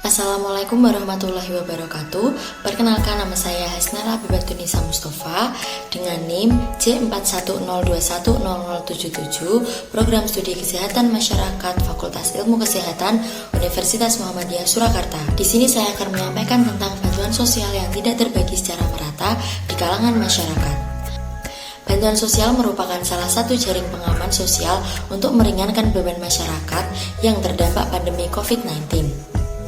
Assalamualaikum warahmatullahi wabarakatuh. Perkenalkan, nama saya Hasnara Abibatunisa Mustafa dengan NIM J4102100077, Program Studi Kesehatan Masyarakat Fakultas Ilmu Kesehatan Universitas Muhammadiyah Surakarta. Di sini saya akan menyampaikan tentang bantuan sosial yang tidak terbagi secara merata di kalangan masyarakat. Bantuan sosial merupakan salah satu jaring pengaman sosial untuk meringankan beban masyarakat yang terdampak pandemi COVID-19.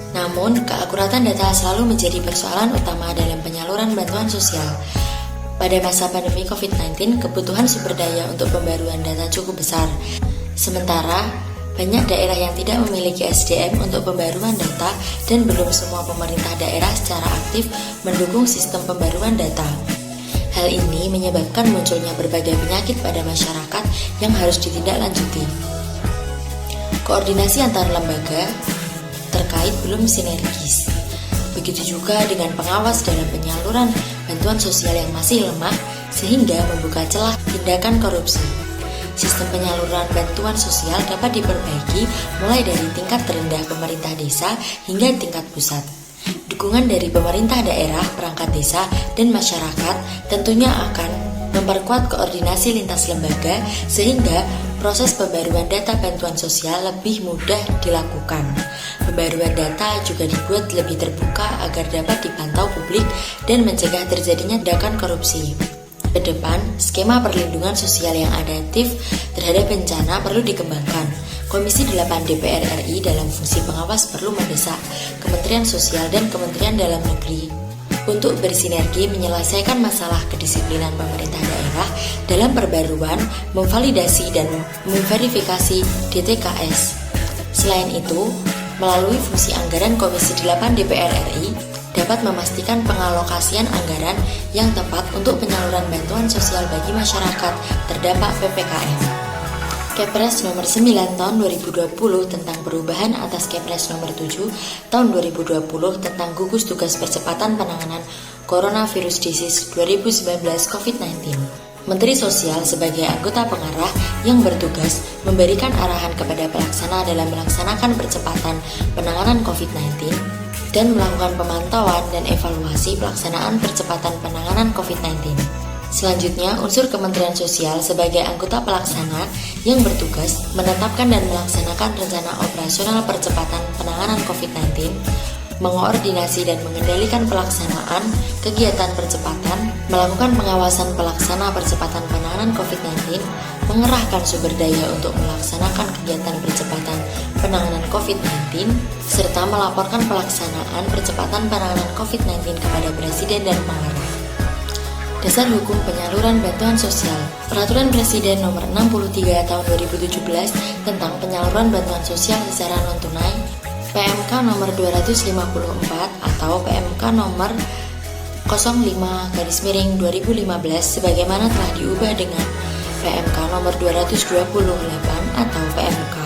Namun, keakuratan data selalu menjadi persoalan utama dalam penyaluran bantuan sosial. Pada masa pandemi COVID-19, kebutuhan sumber daya untuk pembaruan data cukup besar. Sementara, banyak daerah yang tidak memiliki SDM untuk pembaruan data dan belum semua pemerintah daerah secara aktif mendukung sistem pembaruan data. Hal ini menyebabkan munculnya berbagai penyakit pada masyarakat yang harus ditindaklanjuti. Koordinasi antar lembaga terkait belum sinergis. Begitu juga dengan pengawas dalam penyaluran bantuan sosial yang masih lemah sehingga membuka celah tindakan korupsi. Sistem penyaluran bantuan sosial dapat diperbaiki mulai dari tingkat terendah pemerintah desa hingga tingkat pusat. Dukungan dari pemerintah daerah, perangkat desa, dan masyarakat tentunya akan memperkuat koordinasi lintas lembaga sehingga proses pembaruan data bantuan sosial lebih mudah dilakukan. Pembaruan data juga dibuat lebih terbuka agar dapat dipantau publik dan mencegah terjadinya tindakan korupsi. Ke depan, skema perlindungan sosial yang adaptif terhadap bencana perlu dikembangkan. Komisi 8 DPR RI dalam fungsi pengawas perlu mendesak Kementerian Sosial dan Kementerian Dalam Negeri untuk bersinergi menyelesaikan masalah kedisiplinan pemerintah daerah dalam perbaruan, memvalidasi dan memverifikasi DTKS. Selain itu, melalui fungsi anggaran Komisi 8 DPR RI dapat memastikan pengalokasian anggaran yang tepat untuk penyaluran bantuan sosial bagi masyarakat terdampak PPKM. Kepres nomor 9 tahun 2020 tentang perubahan atas Kepres nomor 7 tahun 2020 tentang gugus tugas percepatan penanganan coronavirus disease 2019 COVID-19. Menteri Sosial sebagai anggota pengarah yang bertugas memberikan arahan kepada pelaksana dalam melaksanakan percepatan penanganan COVID-19 dan melakukan pemantauan dan evaluasi pelaksanaan percepatan penanganan COVID-19. Selanjutnya, unsur Kementerian Sosial sebagai anggota pelaksana yang bertugas menetapkan dan melaksanakan rencana operasional percepatan penanganan COVID-19, mengoordinasi dan mengendalikan pelaksanaan kegiatan percepatan, melakukan pengawasan pelaksana percepatan penanganan COVID-19, mengerahkan sumber daya untuk melaksanakan kegiatan percepatan penanganan COVID-19, serta melaporkan pelaksanaan percepatan penanganan COVID-19 kepada Presiden dan pengarah. Dasar Hukum Penyaluran Bantuan Sosial. Peraturan Presiden Nomor 63 Tahun 2017 tentang penyaluran bantuan sosial secara non-tunai, PMK Nomor 254 atau PMK Nomor 05/2015 sebagaimana telah diubah dengan PMK Nomor 228 atau PMK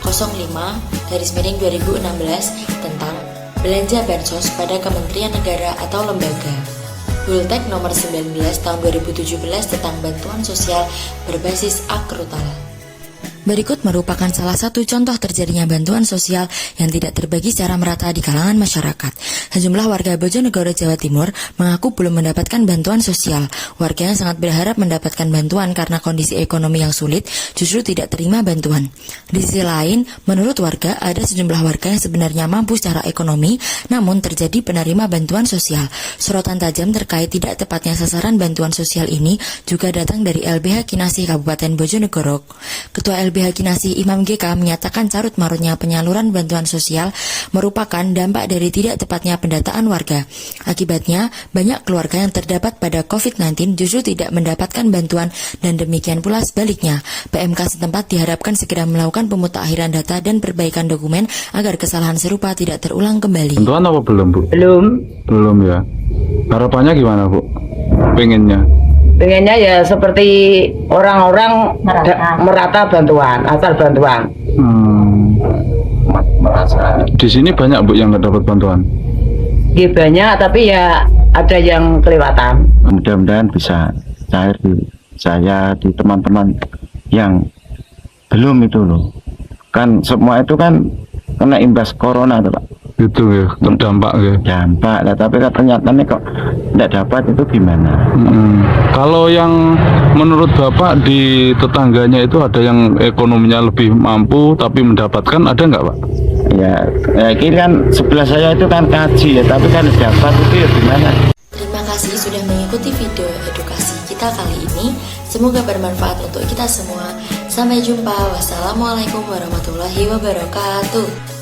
05/2016 tentang belanja bansos pada Kementerian Negara atau lembaga. Bultek nomor 19 tahun 2017 tentang bantuan sosial berbasis akrutal. Berikut merupakan salah satu contoh terjadinya bantuan sosial yang tidak terbagi secara merata di kalangan masyarakat. Sejumlah warga Bojonegoro, Jawa Timur mengaku belum mendapatkan bantuan sosial. Warga yang sangat berharap mendapatkan bantuan karena kondisi ekonomi yang sulit justru tidak terima bantuan. Di sisi lain, menurut warga ada sejumlah warga yang sebenarnya mampu secara ekonomi namun terjadi penerima bantuan sosial. Sorotan tajam terkait tidak tepatnya sasaran bantuan sosial ini juga datang dari LBH Kinasih Kabupaten Bojonegoro. Ketua LBH Kinasih Imam GK menyatakan carut marutnya penyaluran bantuan sosial merupakan dampak dari tidak tepatnya pendataan warga. Akibatnya, banyak keluarga yang terdapat pada COVID-19 justru tidak mendapatkan bantuan dan demikian pula sebaliknya. PMK setempat diharapkan segera melakukan pemutakhiran data dan perbaikan dokumen agar kesalahan serupa tidak terulang kembali. Bantuan apa belum, Bu? Belum ya. Harapannya gimana, Bu? Pengennya ya seperti orang-orang merata bantuan, asal bantuan. Di sini banyak, Bu, yang nggak dapat bantuan. Ya banyak, tapi ya ada yang kelewatan. Mudah-mudahan bisa cair di saya, di teman-teman yang belum itu loh. Kan semua itu kan kena imbas corona tuh, Pak. Itu ya, terdampak ya. dampak lah, tapi kan ternyata nih kok tidak dapat, itu gimana? Kalau yang menurut Bapak di tetangganya itu ada yang ekonominya lebih mampu tapi mendapatkan, ada nggak Pak? Ya, ini kan sebelah saya itu kan kaji ya, tapi kan dapat itu ya gimana? Terima kasih sudah mengikuti video edukasi kita kali ini. Semoga bermanfaat untuk kita semua. Sampai jumpa. Wassalamualaikum warahmatullahi wabarakatuh.